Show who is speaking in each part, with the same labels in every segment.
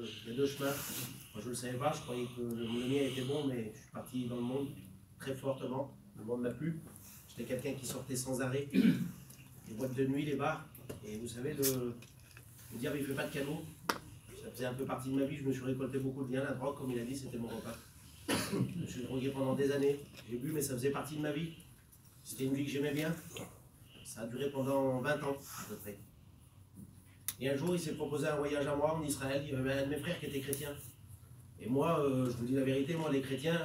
Speaker 1: Les deux chemins. Moi, je ne le savais pas, je croyais que le mien était bon, mais je suis parti dans le monde très fortement. Le monde m'a plu. J'étais quelqu'un qui sortait sans arrêt. Les boîtes de nuit, les bars. Et vous savez, le diable, il ne fait pas de cadeaux. Ça faisait un peu partie de ma vie. Je me suis récolté beaucoup de bien. La drogue, comme il a dit, c'était mon repas. Je me suis drogué pendant des années. J'ai bu, mais ça faisait partie de ma vie. C'était une vie que j'aimais bien. Ça a duré pendant 20 ans, à peu près. Et un jour, il s'est proposé un voyage à moi en Israël. Il y avait un de mes frères qui était chrétien. Et moi, je vous dis la vérité, moi, les chrétiens,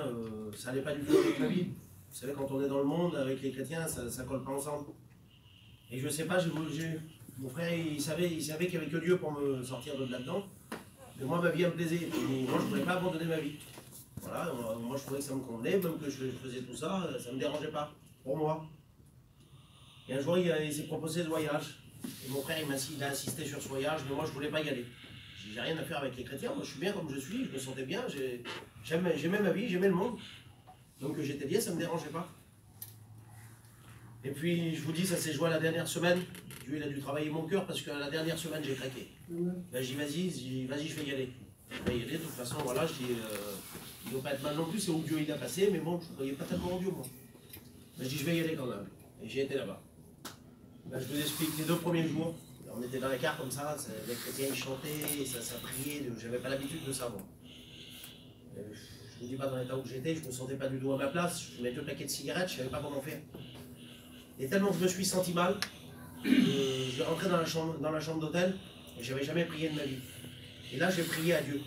Speaker 1: ça n'allait pas du tout avec ma vie. Vous savez, quand on est dans le monde, avec les chrétiens, ça ne colle pas ensemble. Et je ne sais pas, mon frère, il savait qu'il n'y avait que Dieu pour me sortir de là-dedans. Mais moi, ma vie, elle me plaisait. Et moi, je ne voulais pas abandonner ma vie. Voilà, moi, je trouvais que ça me convenait, même que je faisais tout ça, ça ne me dérangeait pas, pour moi. Et un jour, il s'est proposé ce voyage. Et mon frère, il a insisté sur ce voyage, mais moi, je ne voulais pas y aller. J'ai rien à faire avec les chrétiens, moi, je suis bien comme je suis, je me sentais bien, j'aimais ma vie, j'aimais le monde. Donc, j'étais bien, ça ne me dérangeait pas. Et puis, je vous dis, ça s'est joué à la dernière semaine. Dieu, il a dû travailler mon cœur parce qu'à la dernière semaine, j'ai craqué. Ben, j'ai dit, vas-y, je vais y aller. Je vais y aller, de toute façon, voilà, je dis, il ne doit pas être mal non plus, c'est où Dieu il a passé, mais bon, je ne croyais pas tellement en Dieu, moi. Ben, je dis, je vais y aller quand même. Et j'ai été là-bas. Ben, je vous explique, les 2 premiers jours, on était dans la carte comme ça, les chrétiens ils chantaient, ça priait, je n'avais pas l'habitude de ça, moi. Je ne vous dis pas dans l'état où j'étais, je ne me sentais pas du tout à ma place, je fumais 2 paquets de cigarettes, je ne savais pas comment faire. Et tellement que je me suis senti mal, j'ai rentré dans la chambre d'hôtel et je n'avais jamais prié de ma vie. Et là, j'ai prié à Dieu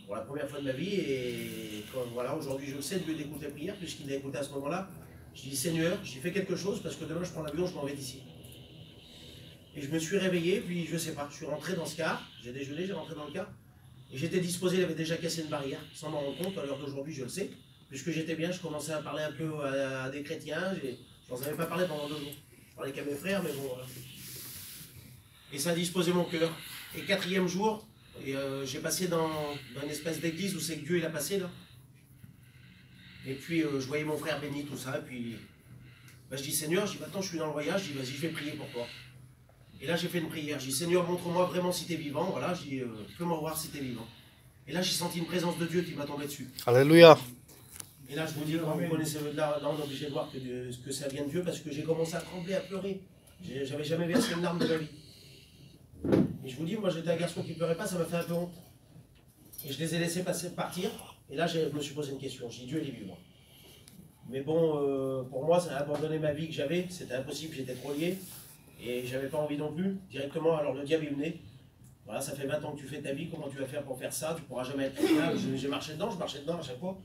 Speaker 1: pour la première fois de ma vie. Et voilà, aujourd'hui, je le sais, Dieu écoute les prières, puisqu'il a écouté à ce moment-là. Je dis, Seigneur, j'ai fait quelque chose parce que demain, je prends l'avion, je m'en vais d'ici. Et je me suis réveillé, puis je ne sais pas, je suis rentré dans ce car, j'ai déjeuné, j'ai rentré dans le car. Et j'étais disposé, il avait déjà cassé une barrière, sans m'en rendre compte, à l'heure d'aujourd'hui, je le sais. Puisque j'étais bien, je commençais à parler un peu à des chrétiens, je n'en avais pas parlé pendant 2 jours. Je parlais qu'à mes frères, mais bon, voilà. Et ça a disposé mon cœur. Et 4e jour, j'ai passé dans une espèce d'église où c'est que Dieu il a passé là. Et puis je voyais mon frère béni, tout ça, et puis ben, je dis Seigneur, je dis maintenant je suis dans le voyage, je dis vas-y je vais prier pour toi. Et là j'ai fait une prière, je dis Seigneur montre-moi vraiment si tu es vivant, voilà, je dis fais-moi voir si tu es vivant. Et là j'ai senti une présence de Dieu qui m'a tombé dessus.
Speaker 2: Alléluia.
Speaker 1: Et là je vous dis, quand vous connaissez là on est obligé de voir que ça vient de Dieu parce que j'ai commencé à trembler, à pleurer. J'avais jamais versé une larme de ma vie. Et je vous dis, moi j'étais un garçon qui ne pleurait pas, ça m'a fait un peu honte. Et je les ai laissés partir. Et là, je me suis posé une question. J'ai dit, Dieu, il est vivant. Mais bon, pour moi, ça a abandonné ma vie que j'avais. C'était impossible, j'étais trop lié. Et j'avais pas envie non plus. Directement, alors le diable, il venait. Voilà, ça fait 20 ans que tu fais ta vie. Comment tu vas faire pour faire ça? Tu ne pourras jamais être là. J'ai marché dedans, je marchais dedans à chaque fois.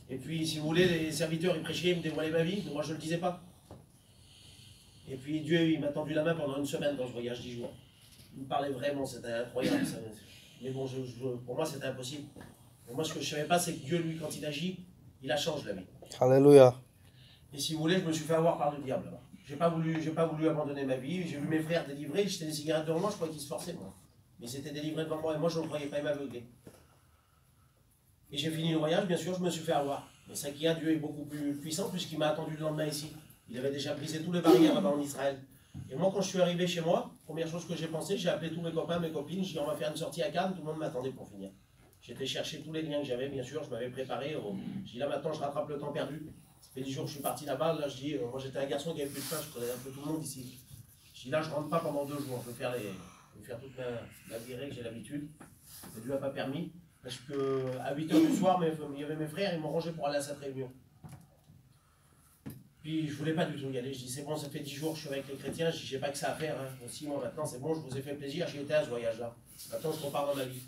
Speaker 1: Et puis, si vous voulez, les serviteurs, ils prêchaient, ils me dévoilaient ma vie. Mais moi, je ne le disais pas. Et puis, Dieu, il m'a tendu la main pendant une semaine dans ce voyage 10 jours. Il me parlait vraiment, c'était incroyable. Ça. Mais bon, pour moi, c'était impossible. Pour moi, ce que je ne savais pas, c'est que Dieu, lui, quand il agit, il la change la vie.
Speaker 2: Alléluia.
Speaker 1: Et si vous voulez, je me suis fait avoir par le diable. Je n'ai pas voulu abandonner ma vie. J'ai vu mes frères délivrés. J'étais des cigarettes devant moi, je croyais qu'ils se forçaient, moi. Mais ils étaient délivrés devant moi et moi, je ne croyais pas, ils m'aveuglaient. Et j'ai fini le voyage, bien sûr, je me suis fait avoir. Mais ça qui a, Dieu est beaucoup plus puissant puisqu'il m'a attendu le lendemain ici. Il avait déjà brisé tous les barrières là-bas en Israël. Et moi, quand je suis arrivé chez moi, première chose que j'ai pensé, j'ai appelé tous mes copains, mes copines, j'ai dit on va faire une sortie à Cannes, tout le monde m'attendait pour finir. J'étais chercher tous les liens que j'avais, bien sûr, je m'avais préparé. J'ai dit là maintenant, je rattrape le temps perdu. Ça fait 10 jours que je suis parti là-bas, là je dis, moi j'étais un garçon qui avait plus de faim, je connais un peu tout le monde ici. Je dis là, je ne rentre pas pendant 2 jours, je vais faire toute la virée que j'ai l'habitude. Mais Dieu n'a pas permis, parce qu'à 8 h du soir, il y avait mes frères, ils m'ont rangé pour aller à cette réunion. Puis je ne voulais pas du tout y aller. Je dis c'est bon, ça fait 10 jours que je suis avec les chrétiens, je dis j'ai pas que ça à faire. Hein. Aussi, moi maintenant c'est bon, je vous ai fait plaisir, j'ai été à ce voyage-là. Maintenant je repars dans ma vie.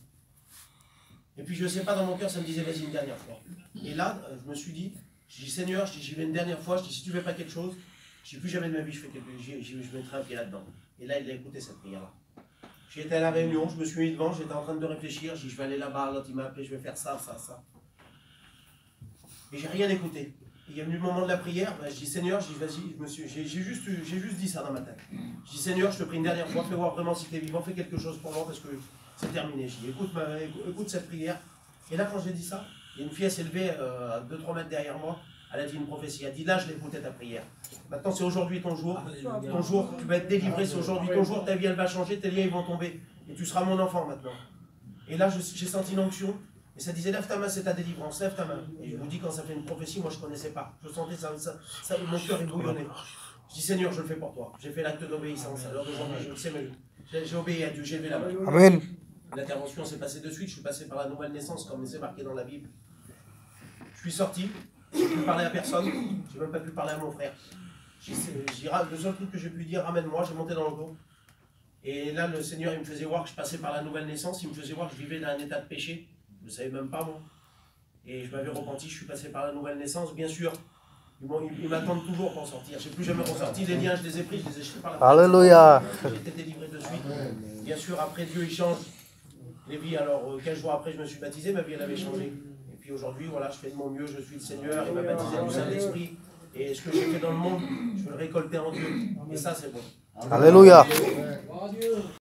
Speaker 1: Et puis je ne sais pas, dans mon cœur ça me disait vas-y une dernière fois. Et là, je me suis dit, je dis Seigneur, je dis j'y vais une dernière fois, je dis si tu ne fais pas quelque chose, je dis plus jamais de ma vie je mettrai un pied là-dedans. Et là il a écouté cette prière-là. J'étais à la réunion, je me suis mis devant, j'étais en train de réfléchir, je dis je vais aller là-bas, l'autre il m'a appelé, je vais faire ça, ça, ça. Et j'ai rien écouté. Il y a venu le moment de la prière, ben, je dis Seigneur, je dis vas-y, j'ai juste dit ça dans ma tête. Je dis Seigneur, je te prie une dernière fois, fais voir vraiment si tu es vivant, fais quelque chose pour moi parce que c'est terminé. Je dis écoute cette prière. Et là quand j'ai dit ça, il y a une fille, elle s'est levée à 2-3 mètres derrière moi, elle a dit une prophétie, elle a dit là je l'écoutais ta prière. Maintenant c'est aujourd'hui ton jour, tu vas être délivré, c'est aujourd'hui ton jour, ta vie elle va changer, tes liens ils vont tomber et tu seras mon enfant maintenant. Et là, j'ai senti une onction. Et ça disait, lève ta main, c'est ta délivrance, lève ta main. Et je vous dis, quand ça fait une prophétie, moi je ne connaissais pas. Je sentais ça, mon cœur est bouillonné. Je dis, Seigneur, je le fais pour toi. J'ai fait l'acte d'obéissance. Alors d'aujourd'hui, je le sais, mais j'ai obéi à Dieu, j'ai levé la main.
Speaker 2: Amen.
Speaker 1: L'intervention s'est passée de suite. Je suis passé par la nouvelle naissance, comme c'est marqué dans la Bible. Je suis sorti, je n'ai plus parlé à personne, je n'ai même pas pu parler à mon frère. Le seul truc que j'ai pu dire, ramène-moi, j'ai monté dans le dos. Et là, le Seigneur, il me faisait voir que je passais par la nouvelle naissance, il me faisait voir que je vivais dans un état de péché. Je ne savais même pas, moi. Et je m'avais repenti, je suis passé par la nouvelle naissance, bien sûr. Ils m'attendent toujours pour sortir. Je n'ai plus jamais ressorti. Les liens, je les ai pris, je les ai jetés par la fenêtre.
Speaker 2: Alléluia.
Speaker 1: J'ai été délivré de suite. Bien sûr, après, Dieu, il change les vies. Alors, 15 jours après, je me suis baptisé, ma vie, elle avait changé. Et puis aujourd'hui, voilà, je fais de mon mieux, je suis le Seigneur, il m'a baptisé du Saint-Esprit. Et ce que j'ai fait dans le monde, je veux le récolter en Dieu. Et ça, c'est bon.
Speaker 2: Alléluia.